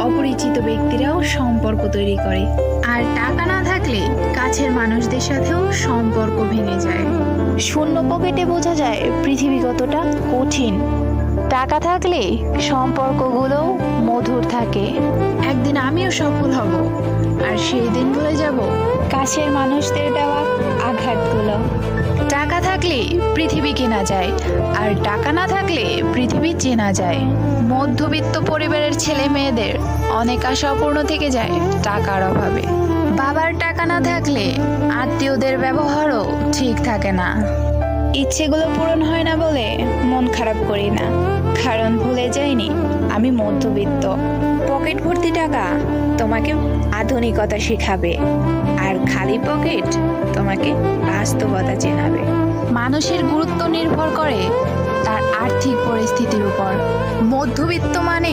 অপরিচিত ব্যক্তিরাও সম্পর্ক তৈরি করে। আর টাকা না থাকলে কাছের মানুষদের সাথেও সম্পর্ক ভেঙে যায়। শূন্য পকেটে বোঝা যায় পৃথিবী কতটা কঠিন। টাকা থাকলে সম্পর্কগুলোও মধুর থাকে। একদিন আমিও সফল হব, আর সেই দিন ভুলে যাব কাছের মানুষদের দেওয়া আঘাতগুলো। টাকা থাকলে পৃথিবী কেনা যায়, আর টাকা না থাকলে পৃথিবী চেনা যায়। মধ্যবিত্ত পরিবারের ছেলে মেয়েদের অনেক আশা অপূর্ণ থেকে যায় টাকার অভাবে। বাবার টাকা না থাকলে আত্মীয়দের ব্যবহারও ঠিক থাকে না। ইচ্ছেগুলো পূরণ হয় না বলে মন খারাপ করি না, কারণ ভুলে যাইনি আমি মধ্যবিত্ত। পকেট ভর্তি টাকা তোমাকে আধুনিকতা শেখাবে, আর খালি পকেট তোমাকে বাস্তবতা চেনাবে। মানুষের গুরুত্ব নির্ভর করে তার আর্থিক পরিস্থিতির উপর। মধ্যবিত্ত মানে